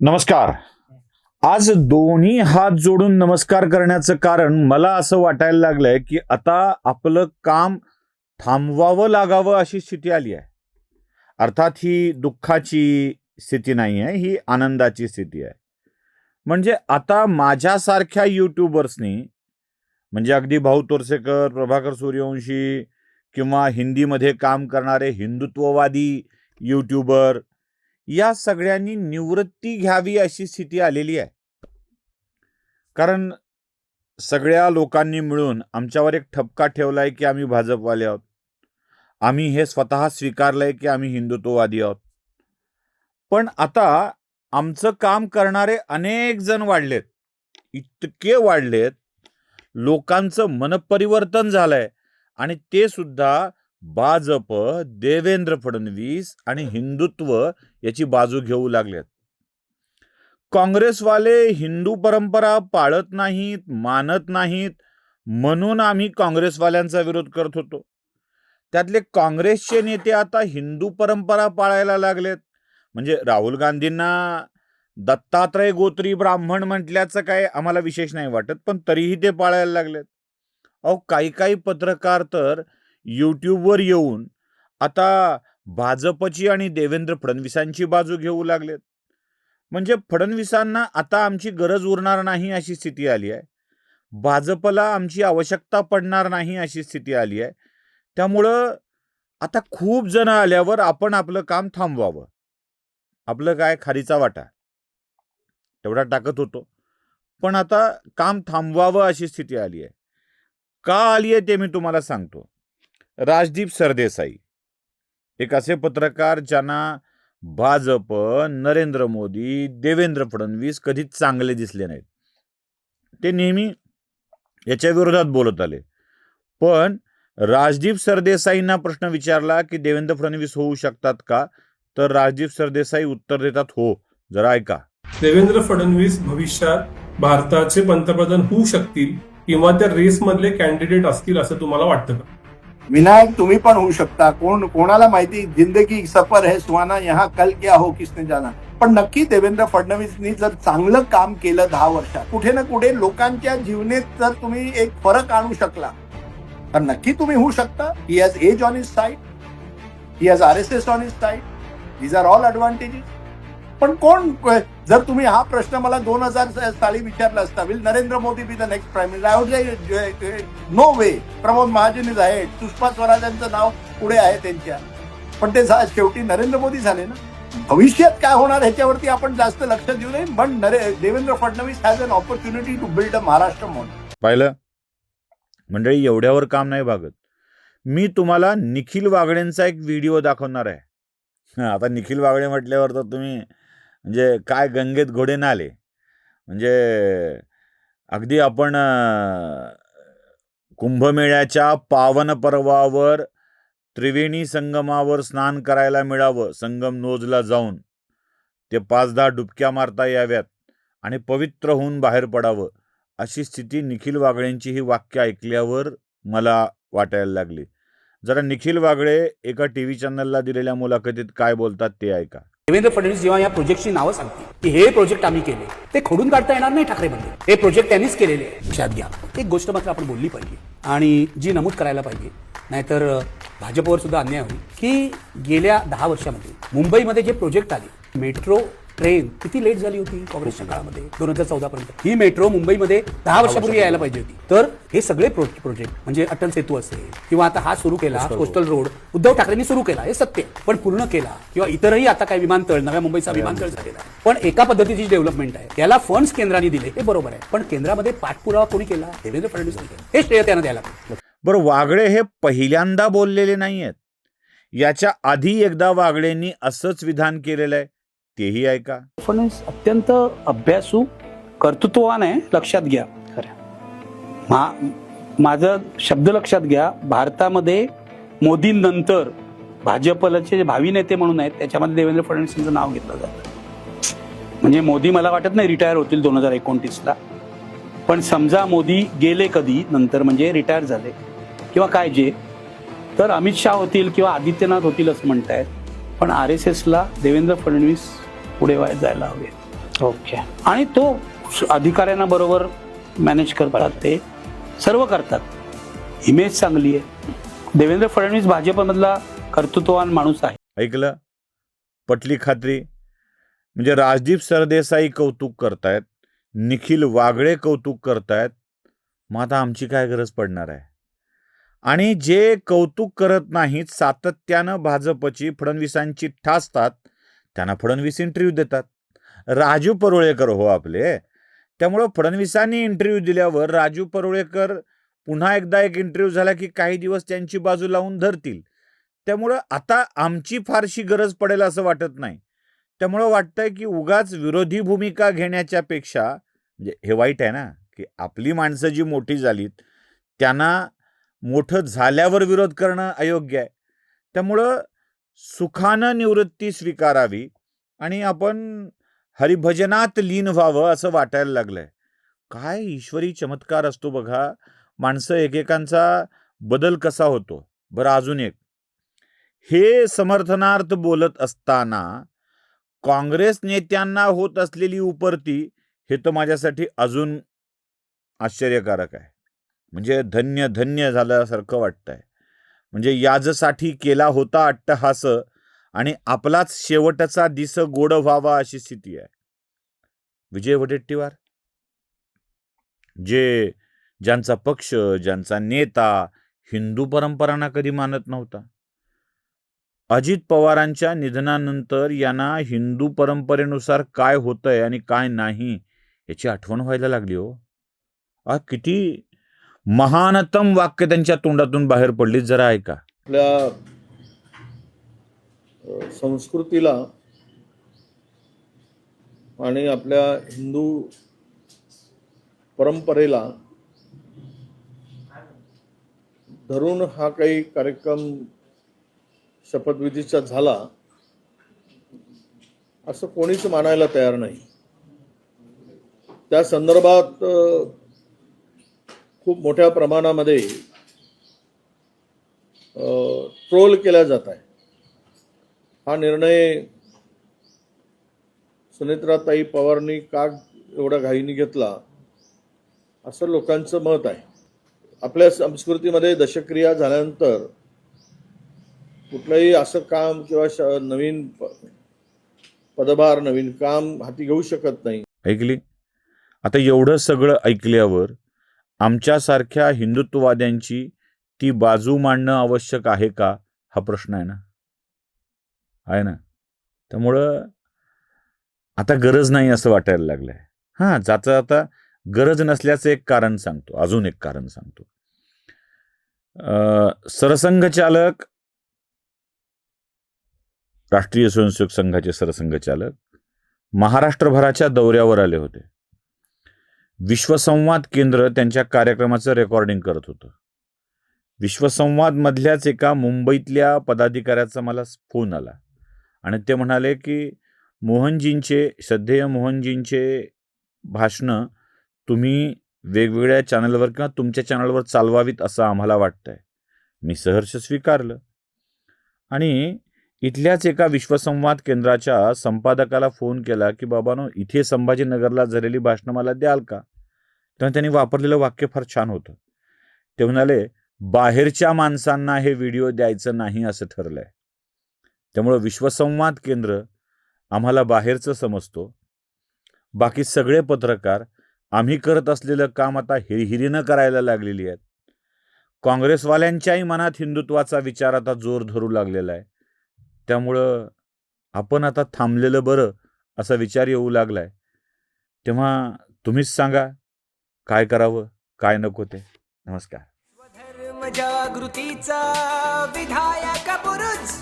नमस्कार. आज दोन्ही हात जोडून नमस्कार करण्याचं कारण मला असं वाटायला लागलंय की आता आपलं काम थांबवावं लागावं अशी स्थिती आली आहे. अर्थात ही दुःखाची स्थिती नाही आहे, ही आनंदाची स्थिती आहे. म्हणजे आता माझ्यासारख्या युट्यूबर्सनी, म्हणजे अगदी भाऊ तोरसेकर, प्रभाकर सूर्यवंशी किंवा हिंदीमध्ये काम करणारे हिंदुत्ववादी युट्यूबर, या सगळ्यांनी निवृत्ती घ्यावी अशी स्थिती आलेली आहे. कारण सगळ्या लोकांनी मिळून आमच्यावर एक ठपका ठेवलाय की आम्ही भाजपवाले आहोत. आम्ही हे स्वतः स्वीकारलंय की आम्ही हिंदुत्ववादी आहोत. पण आता आमचं काम करणारे अनेक जण वाढलेत, इतके वाढलेत, लोकांचं मनपरिवर्तन झालंय आणि ते सुद्धा भाजप, देवेंद्र फडणवीस आणि हिंदुत्व याची बाजू घेऊ लागलेत. काँग्रेसवाले हिंदू परंपरा पाळत नाहीत, मानत नाहीत, म्हणून आम्ही काँग्रेसवाल्यांचा विरोध करत होतो. त्यातले काँग्रेसचे नेते आता हिंदू परंपरा पाळायला लागलेत. म्हणजे राहुल गांधींना दत्तात्रय गोत्री ब्राह्मण म्हटल्याचं काय आम्हाला विशेष नाही वाटत, पण तरीही ते पाळायला लागलेत. अहो, काही काही पत्रकार तर यूट्यूबवर येऊन आता भाजपची आणि देवेंद्र फडणवीसांची बाजू घेऊ लागलेत. म्हणजे फडणवीसांना आता आमची गरज उरणार नाही अशी स्थिती आली आहे. भाजपला आमची आवश्यकता पडणार नाही अशी स्थिती आली आहे. त्यामुळं आता खूप जण आल्यावर आपण आपलं काम थांबवावं. आपलं काय खारीचा वाटा तेवढा टाकत होतो, पण आता काम थांबवावं अशी स्थिती आली आहे. का आली आहे ते मी तुम्हाला सांगतो. राजदीप सरदेसाई एक असे पत्रकार ज्यांना भाजप, नरेंद्र मोदी, देवेंद्र फडणवीस कधीच चांगले दिसले नाहीत. ते नेहमी याच्या विरोधात बोलत आले. पण राजदीप सरदेसाईंना प्रश्न विचारला की देवेंद्र फडणवीस होऊ शकतात का, तर राजदीप सरदेसाई उत्तर देतात, हो. जरा ऐका. देवेंद्र फडणवीस भविष्यात भारताचे पंतप्रधान होऊ शकतील किंवा त्या रेसमधले कॅन्डिडेट असतील असं तुम्हाला वाटतं का? विनायक, तुम्ही पण होऊ शकता. कोणाला माहिती, जिंदगी सफर है सुहाना, यहाँ कल क्या हो किसने जाना. पण नक्की देवेंद्र फडणवीसनी जर चांगलं काम केलं 10 वर्षात, कुठे ना कुठे लोकांच्या जीवनात जर तुम्ही एक फरक आणू शकला, तर नक्की तुम्ही होऊ शकता. He has edge on his side, he has RSS on his side. These are all advantages. पण जर तुम्ही हा प्रश्न मला 2000 साली विचारला असता, will Narendra Modi be the next prime minister, I would say no way. Pramod Mahajan is आहे, सुषमा स्वराजांचं नाव पुढे आहे त्यांच्या, पण ते शेवटी नरेंद्र मोदी झाले ना. भविष्यात काय होणार ह्याच्यावरती आपण जास्त लक्ष देऊ नये. पण Devendra Fadnavis has an opportunity to build a Maharashtra model. पाहिलं मंडळी, एवढ्यावर काम नाही भागत. मी तुम्हाला निखिल वागडेंचा एक व्हिडिओ दाखवणार आहे. आता निखिल वागडे म्हटल्यावर तर तुम्ही म्हणजे काय गंगेत घोडे नाले. म्हणजे अगदी आपण कुंभमेळ्याच्या पावन पर्वावर त्रिवेणी संगमावर स्नान करायला मिळावं, संगम नोजला जाऊन ते 5-10 डुबक्या मारता याव्यात आणि पवित्र होऊन बाहेर पडावं, अशी स्थिती निखिल वागळेंची ही वाक्य ऐकल्यावर मला वाटायला लागली. जरा निखिल वागळे एका टीव्ही चॅनलला दिलेल्या मुलाखतीत काय बोलतात ते ऐका. देवेंद्र फडणवीस जेव्हा या प्रोजेक्टची नावं सांगतील की हे प्रोजेक्ट आम्ही केले, ते खोडून काढता येणार नाही ठाकरे बंधू. हे प्रोजेक्ट त्यांनीच केलेले आहे, लक्षात घ्या. एक गोष्ट मात्र आपण बोलली पाहिजे आणि जी नमूद करायला पाहिजे, नाहीतर भाजपवर सुद्धा अन्याय होईल, की गेल्या 10 वर्षामध्ये मुंबईमध्ये जे प्रोजेक्ट आले, मेट्रो ट्रेन किती लेट झाली होती काँग्रेसच्या काळामध्ये 2014 पर्यंत. ही मेट्रो मुंबईमध्ये 10 वर्षापूर्वी यायला पाहिजे होती. तर हे सगळे प्रोजेक्ट म्हणजे अटल सेतू असेल किंवा आता हा सुरू केला कोस्टल रोड उद्धव ठाकरेंनी सुरू केला, हे सत्य, पण पूर्ण केला. किंवा इतरही आता काय विमानतळ, नव्या मुंबईचा विमानतळ झालेला आहे, पण एका पद्धतीची डेव्हलपमेंट आहे. त्याला फंड्स केंद्राने दिले, हे बरोबर आहे, पण केंद्रामध्ये पाठपुरावा कोणी केला? देवेंद्र फडणवीस. हे श्रेय त्यांना द्यायला पाहिजे. बरं, वागळे हे पहिल्यांदा बोललेले नाही आहेत. याच्या आधी एकदा वागळेंनी असंच विधान केलेलं आहे, तेही ऐका. फडणवीस अत्यंत अभ्यासू, कर्तृत्ववान आहे, लक्षात घ्या. माझं शब्द लक्षात घ्या. भारतामध्ये मोदींनंतर भाजपचे जे भावी नेते म्हणून आहेत त्याच्यामध्ये देवेंद्र फडणवीसांचं नाव घेतलं जातं. म्हणजे मोदी मला वाटत नाही रिटायर होतील 2029ला, पण समजा मोदी गेले कधी नंतर, म्हणजे रिटायर झाले किंवा काय जे, तर अमित शाह होतील किंवा आदित्यनाथ होतील असं म्हणतायत. पण RSSला देवेंद्र फडणवीस पुढे जायला हवे. ओके. आणि तो अधिकाऱ्यांना बरोबर मॅनेज करतात, ते सर्व करतात. इमेज चांगली आहे. देवेंद्र फडणवीस भाजपमधला कर्तृत्ववान माणूस आहे. ऐकलं? पटली खात्री? म्हणजे राजदीप सरदेसाई कौतुक करतायत, निखिल वागळे कौतुक करतायत, मग आता आमची काय गरज पडणार आहे? आणि जे कौतुक करत नाहीत, सातत्यानं भाजपची फडणवीसांची ठासतात, त्यांना फडणवीस इंटरव्ह्यू देतात. राजू परुळेकर हो आपले. त्यामुळं फडणवीसांनी इंटरव्ह्यू दिल्यावर राजू परुळेकर पुन्हा एकदा एक इंटरव्ह्यू झाला की काही दिवस त्यांची बाजू लावून धरतील. त्यामुळं आता आमची फारशी गरज पडेल असं वाटत नाही. त्यामुळं वाटतंय की उगाच विरोधी भूमिका घेण्याच्या पेक्षा, म्हणजे हे वाईट आहे ना की आपली माणसं जी मोठी झालीत त्यांना मोठं झाल्यावर विरोध करणं अयोग्य आहे. त्यामुळं सुखानं निवृत्ती स्वीकारावी आणि आपण हरिभजनात लीन व्हावं असं वाटायला लागलंय. काय ईश्वरी चमत्कार असतो बघा, माणसं एकेकांचा बदल कसा होतो. बरं, अजून एक, हे समर्थनार्थ बोलत असताना काँग्रेस नेत्यांना होत असलेली उपरती, हे तर माझ्यासाठी अजून आश्चर्यकारक आहे. म्हणजे धन्य धन्य झाल्यासारखं वाटतंय. म्हणजे याजसाठी केला होता अट्टहास आणि आपलाच शेवटचा दिस गोड व्हावा अशी स्थिती आहे. विजय वडेट्टीवार, ज्यांचा पक्ष, ज्यांचा नेता हिंदू परंपरांना कधी मानत नव्हता, अजित पवारांच्या निधनानंतर यांना हिंदू परंपरेनुसार काय होतंय आणि काय नाही याची आठवण व्हायला लागली हो. किती महानतम वाक्य त्यांच्या तोंडातून बाहेर पडली, जरा ऐका. आपल्या संस्कृतीला आणि आपल्या हिंदू परंपरेला धरून हा काही कार्यक्रम शपथविधीचा झाला असं कोणीच मानायला तयार नाही. त्या संदर्भात खूप मोठ्या प्रमाणामध्ये ट्रोल केला जात आहे. हा निर्णय सुनेत्राताई पवारांनी का एवढा घाईने घेतला असं लोकांचं मत आहे. आपल्या संस्कृतीमध्ये दशक्रिया झाल्यानंतर कुठलंही असं काम किंवा नवीन पदभार, नवीन काम हाती घेऊ शकत नाही. ऐकली? आता एवढं सगळं ऐकल्यावर आमच्यासारख्या हिंदुत्ववाद्यांची ती बाजू मांडणं आवश्यक आहे का, हा प्रश्न आहे ना. त्यामुळं आता गरज नाही असं वाटायला लागलंय. हां, जाता आता गरज नसल्याचं एक कारण सांगतो, अजून एक कारण सांगतो. सरसंघचालक, राष्ट्रीय स्वयंसेवक संघाचे सरसंघचालक महाराष्ट्रभराच्या दौऱ्यावर आले होते. विश्वसंवाद केंद्र त्यांच्या कार्यक्रमाचं रेकॉर्डिंग करत होतं. विश्वसंवाद मधल्याच एका मुंबईतल्या पदाधिकाऱ्याचा मला फोन आला आणि ते म्हणाले की श्रद्धेय मोहनजींचे भाषणं तुम्ही वेगवेगळ्या चॅनलवर किंवा तुमच्या चॅनलवर चालवावीत असं आम्हाला वाटतंय. मी सहर्ष स्वीकारलं आणि इथल्याच एका विश्वसंवाद केंद्राच्या संपादकाला फोन केला की बाबांनो, इथे संभाजीनगरला झालेली भाषणं मला द्याल का? तेव्हा त्यांनी वापरलेलं वाक्य फार छान होतं. ते म्हणाले, बाहेरच्या माणसांना हे व्हिडिओ द्यायचं नाही असं ठरलंय. त्यामुळं विश्वसंवाद केंद्र आम्हाला बाहेरचं समजतो. बाकी सगळे पत्रकार आम्ही करत असलेलं काम आता हिरिहिरीनं करायला लागलेली आहेत. काँग्रेसवाल्यांच्याही मनात हिंदुत्वाचा विचार आता जोर धरू लागलेला आहे. त्यामुळं आपण आता थांबलेलं बरं असा विचार येऊ लागलाय. तेव्हा तुम्हीच सांगा काय करावं, काय नको ते. नमस्कार. स्वधर्म जागृतीचा विधायक बुरुज